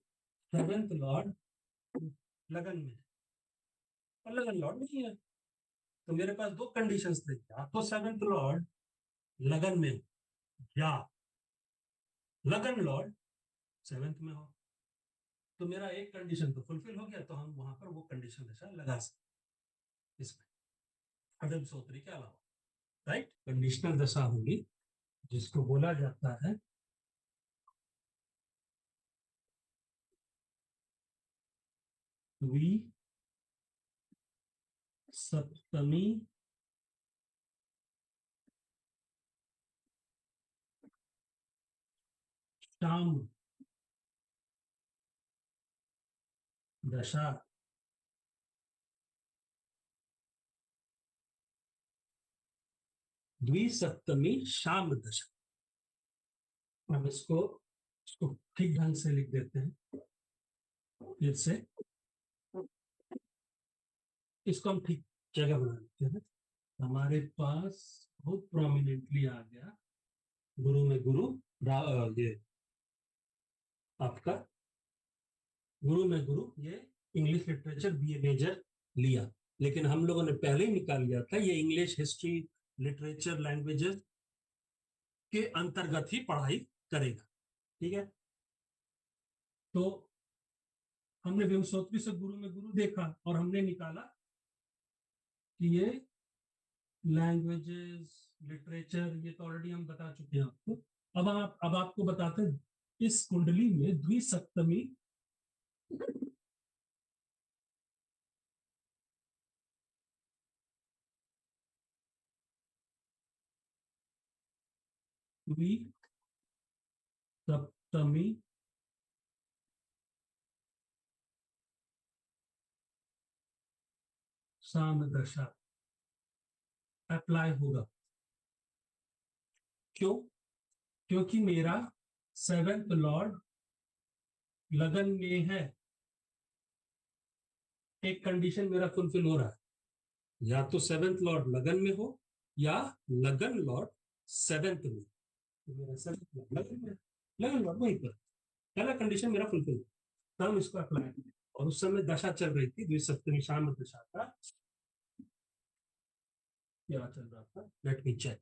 A: सेवेंथ लॉर्ड लगन में है और लगन लॉर्ड नहीं है, तो मेरे पास दो कंडीशंस थे, या तो सेवेंथ लॉर्ड लगन में हो, या लगन लॉर्ड सेवेंथ में हो। तो मेरा एक कंडीशन तो फुलफिल हो गया, तो हम वहां पर वो कंडीशन दशा लगा सकते इसमें, अदम सोत्री के अलावा, राइट। कंडीशनल दशा होगी जिसको बोला जाता है द्वि सप्तमी शाम दशा। द्विसप्तमी शाम दशा। हम इसको ठीक ढंग से लिख देते हैं फिर से, इसको हम ठीक जगह बना देते हैं। हमारे पास बहुत प्रोमिनेंटली आ गया गुरु में गुरु, ये आपका गुरु में गुरु, ये इंग्लिश लिटरेचर बीए मेजर लिया, लेकिन हम लोगों ने पहले ही निकाल लिया था ये इंग्लिश हिस्ट्री लिटरेचर लैंग्वेजेस के अंतर्गत ही पढ़ाई करेगा, ठीक है। तो हमने विमसोत्री से गुरु में गुरु देखा और हमने निकाला कि ये लैंग्वेजेस लिटरेचर, ये तो ऑलरेडी हम बता चुके हैं आपको। अब आपको बताते हैं इस कुंडली में द्विसप्तमी द्विसप्तमी साम दशा अप्लाई होगा। क्यों? क्योंकि मेरा सेवेंथ लॉर्ड लगन में है। एक कंडीशन मेरा फुलफिल हो रहा है, या तो सेवेंथ लॉर्ड लगन में हो, या लगन लॉर्ड सेवेंथ में। तो मेरा सेवेंथ लॉर्ड लगन में, लगन लॉर्ड वहीं पर, पहला कंडीशन मेरा फुलफिल, तो हम इसको अप्लाई करें। और उस समय दशा चल रही थी द्विसप्तमी शाम दशा का, क्या चल रहा था, लेट मी चेक।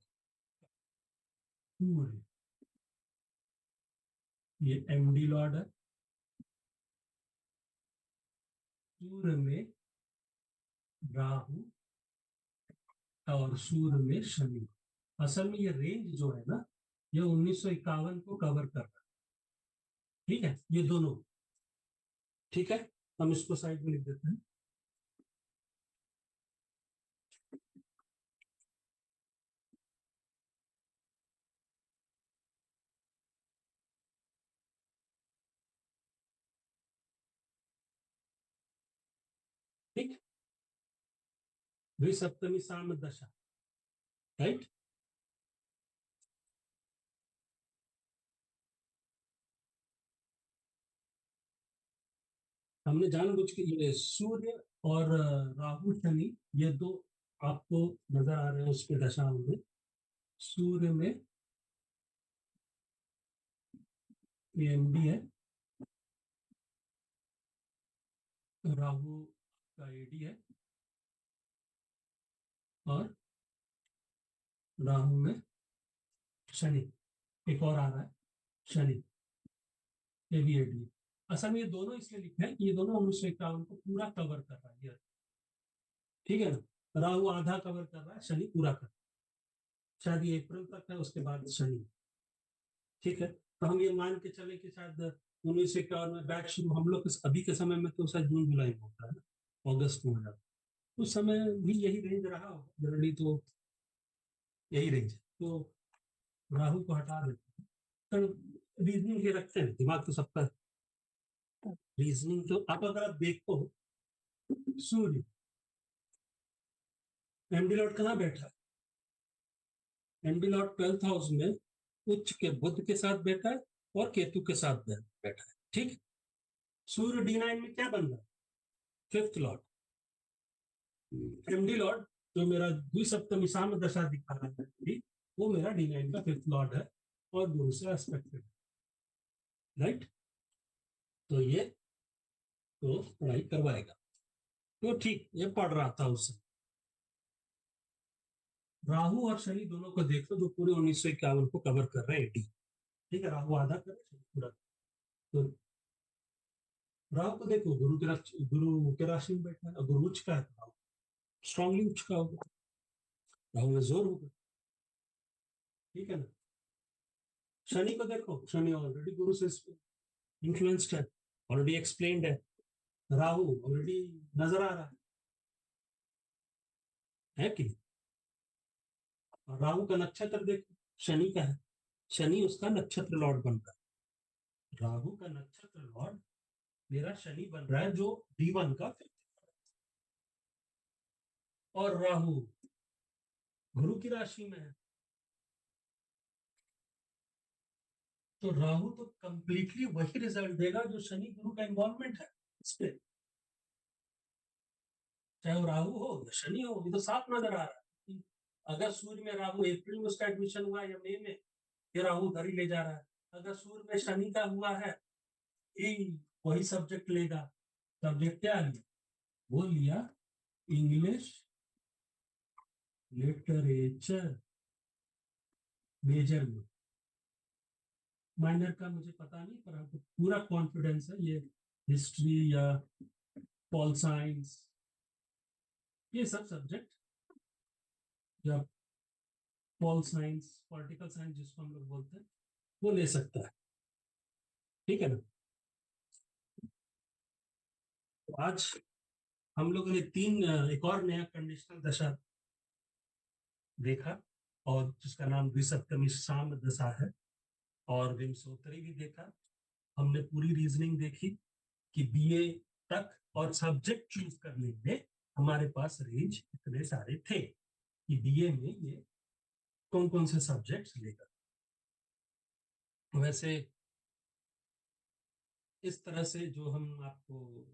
A: ये एमडी लॉर्ड है, सूर्य में राहु और सूर्य में शनि। असल में ये रेंज जो है ना, ये 1951 को कवर कर रहा है, ठीक है, ये दोनों, ठीक है। हम इसको साइड में लिख देते हैं, ठीक। द्विसप्तमी साम दशा, राइट। हमने जानबूझ के ये सूर्य और राहु शनि, ये दो आपको नजर आ रहे हैं उसके दशाओं में। सूर्य में एमडी है, राहु का एडी है और राहु में शनि, एक और आ रहा है शनि, ये भी एडी है। असल में ये दोनों इसलिए लिखे हैं कि ये दोनों 1951 को पूरा कवर कर रहा है, ठीक है ना। राहु आधा कवर कर रहा है, शनि पूरा कर रहा है। शायद ये अप्रैल तक है, उसके बाद शनि, ठीक है। तो हम ये मान के चले कि शायद 1951 में बैच शुरू हम लोग अभी के समय में तो शायद जून जुलाई में होता है ना, अगस्त में हो जाता है। उस समय भी यही रेंज रहा होगा जनरली, तो यही रेंज है। तो राहु को हटा देते हैं, तो रीजनिंग ये रखते हैं, दिमाग तो सबका। रीजनिंग तो आप अगर आप देखो, सूर्य एमडी लॉर्ड कहाँ बैठा है? एमडी लॉर्ड 12th हाउस में उच्च के बुध के साथ बैठा है और केतु के साथ बैठा है, ठीक। सूर्य D9 में क्या बन रहा है? 5th Lord. एमडी लॉर्ड जो मेरा द्विसप्तमी साम दशा दिखा रहा है अभी, वो मेरा D9 का 5th लॉर्ड है और गुरु से एस्पेक्टेड, राइट। तो ये तो पढ़ाई करवाएगा, तो ठीक ये पढ़ रहा था उससे। राहु और शनि दोनों को देख लो, जो पूरे 1951 को कवर कर रहे हैं एडी, ठीक है। राहु आधा कर रहे हैं, शनि पूरा। तो राहु को देखो, गुरु के राशि में बैठा है और गुरु उच्च का है, तो राहु स्ट्रांगली उच्च का होगा, राहु में जोर होगा, ठीक है ना। शनि को देखो, शनि ऑलरेडी गुरु से इन्फ्लुएंस्ड है, ऑलरेडी एक्सप्लेन्ड है। राहु ऑलरेडी नजर आ रहा है कि नहीं? और राहु का नक्षत्र देखो, शनि का है, शनि उसका नक्षत्र लॉर्ड बन रहा है। राहु का नक्षत्र लॉर्ड मेरा शनि बन रहा है, जो D1 का 5th, और राहु गुरु की राशि में है। तो राहु तो कंप्लीटली वही रिजल्ट देगा जो शनि गुरु का इन्वॉल्वमेंट है इस पे, चाहे वो राहु हो या शनि हो, ये तो साफ नजर आ रहा है। अगर सूर्य में राहु अप्रैल में उसका एडमिशन हुआ या मई में, ये राहु उधर ही ले जा रहा है। अगर सूर्य में शनि का हुआ है, ये वही सब्जेक्ट लेगा। सब्जेक्ट क्या लिया? वो लिया इंग्लिश लिटरेचर मेजर में। माइनर का मुझे पता नहीं, पर हमको पूरा कॉन्फिडेंस है ये हिस्ट्री या पॉल साइंस, ये सब सब्जेक्ट, या पॉल साइंस, पॉलिटिकल साइंस जिसको हम लोग बोलते हैं, वो ले सकता है, ठीक है ना। तो आज हम लोगों ने एक और नया कंडीशनल दशा देखा, और जिसका नाम द्विसप्तमी साम दशा है, और विंशोत्तरी भी देखा। हमने पूरी रीजनिंग देखी कि बीए तक और सब्जेक्ट चूज करने में हमारे पास रेंज इतने सारे थे कि बीए में ये कौन कौन से सब्जेक्ट्स लेगा। वैसे इस तरह से जो हम आपको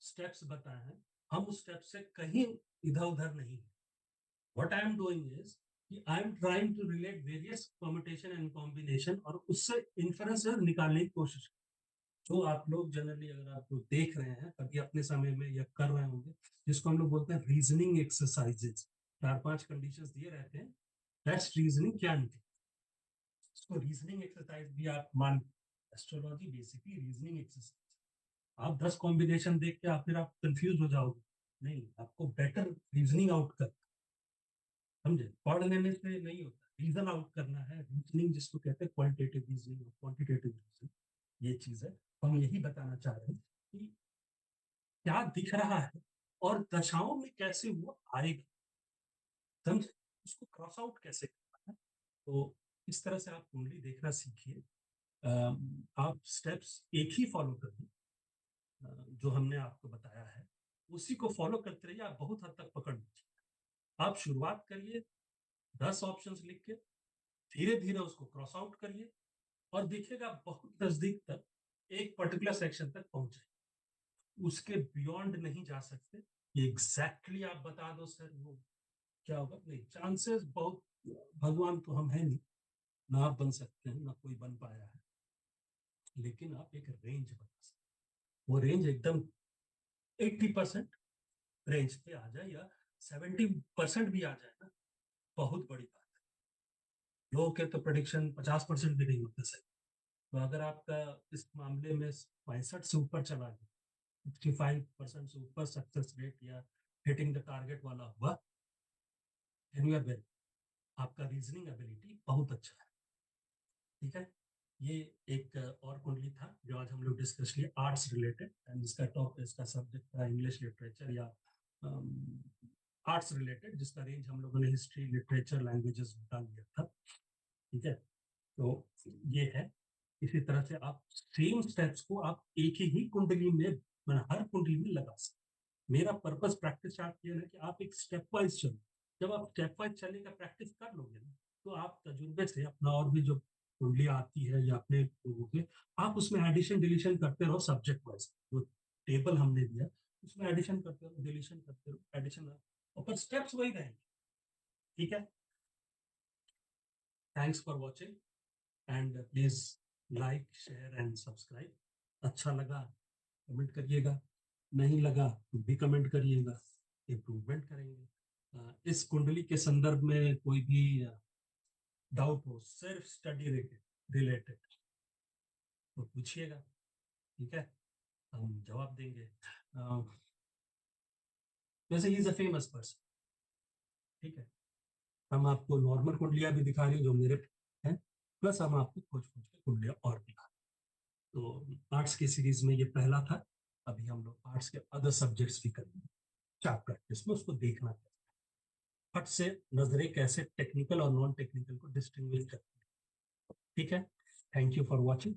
A: स्टेप्स बताए हैं, हम उस स्टेप से कहीं इधर उधर नहीं है। What I am doing is कि I am trying to relate various permutation and combination, और उससे इन्फरेंस निकालने की कोशिश। जो आप लोग जनरली अगर आप लोग देख रहे हैं कभी अपने समय में या कर रहे होंगे, जिसको हम लोग बोलते हैं रीजनिंग एक्सरसाइजेज, 4-5 कंडीशंस दिए रहते हैं, दैट्स रीजनिंग क्या निकले। इसको रीजनिंग एक्सरसाइज भी आप मान, एस्ट्रोलॉजी बेसिकली रीजनिंग एक्सरसाइज। आप 10 कॉम्बिनेशन देख के आप फिर आप कंफ्यूज हो जाओगे, नहीं, आपको बेटर रीजनिंग आउट कर, समझे, पढ़ लेने से नहीं होता, रीजन आउट करना है। रीजनिंग जिसको कहते हैं क्वालिटेटिव रीजनिंग और क्वांटिटेटिव रीजनिंग, ये चीज है। हम यही बताना चाह रहे हैं कि क्या दिख रहा है और दशाओं में कैसे वो आएगा, समझे, उसको क्रॉस आउट कैसे करना है। तो इस तरह से आप कुंडली देखना सीखिए। आप स्टेप्स एक ही फॉलो करिए, जो हमने आपको बताया है उसी को फॉलो करते रहिए, आप बहुत हद तक पकड़ लीजिए। आप शुरुआत करिए 10 ऑप्शंस लिख के, धीरे धीरे उसको क्रॉस आउट करिए, और दिखेगा बहुत नजदीक तक एक पर्टिकुलर सेक्शन तक पहुंचे, उसके बियॉन्ड नहीं जा सकते। एग्जैक्टली आप बता दो सर वो क्या होगा, नहीं, चांसेस बहुत, भगवान तो हम है नहीं, ना आप बन सकते हैं ना कोई बन पाया है, लेकिन आप एक रेंज बता सकते वो रेंज एकदम 80% रेंज पे आ जाए या 70% भी आ जाए ना, बहुत बड़ी बात है। लोगों के तो प्रेडिक्शन 50% भी नहीं होते सही। तो अगर आपका इस मामले में 65 से ऊपर चला गया, 65% से ऊपर सक्सेस रेट या हिटिंग द टारगेट वाला हुआ, then you are well. आपका रीजनिंग एबिलिटी बहुत अच्छा है। ठीक है, ये एक और कुंडली था जो आज हम लोग डिस्कस किए, आर्ट्स रिलेटेड, एंड इसका सब्जेक्ट था इंग्लिश लिटरेचर या आर्ट्स रिलेटेड, जिसका रेंज हम लोगों ने हिस्ट्री, लिटरेचर, लैंग्वेजेस डाल दिया था। ठीक है, तो ये है। इसी तरह से आप सेम स्टेप्स को आप एक ही कुंडली में, हर कुंडली में लगा सकते। मेरा पर्पस प्रैक्टिस स्टार्ट किया है कि आप एक स्टेप वाइज चलो। जब आप स्टेप वाइज चलेगा, प्रैक्टिस कर लोगे ना, तो आप तजुर्बे से अपना और भी जो कुंडलियां आती है या अपने लोगों के, आप उसमें एडिशन डिलीशन करते रहो सब्जेक्ट वाइज। जो टेबल हमने दिया उसमें एडिशन करते रहो, डिलीशन करते रहो, एडिशन, और पर स्टेप्स वही रहेंगे। ठीक है, thanks for watching and please like, share and subscribe. अच्छा लगा कमेंट करिएगा, नहीं लगा तो भी कमेंट करिएगा, इम्प्रूवमेंट करेंगे। इस कुंडली के संदर्भ में कोई भी डाउट हो, सिर्फ स्टडी रिलेटेड, तो पूछिएगा। ठीक है, हम जवाब देंगे। वैसे he is a famous person. ठीक है, हम आपको नॉर्मल कुंडलियां भी दिखा रहे हैं जो मेरे हैं, प्लस हम आपको खोज खोज के कुंडलियां और दिखा। तो आर्ट्स की सीरीज में ये पहला था। अभी हम लोग आर्ट्स के अदर सब्जेक्ट्स भी करेंगे, चार्ट प्रैक्टिस में उसको देखना है, फट से नजरें कैसे टेक्निकल और नॉन टेक्निकल को डिस्टिंग्विश करती है। ठीक है, थैंक यू फॉर वॉचिंग।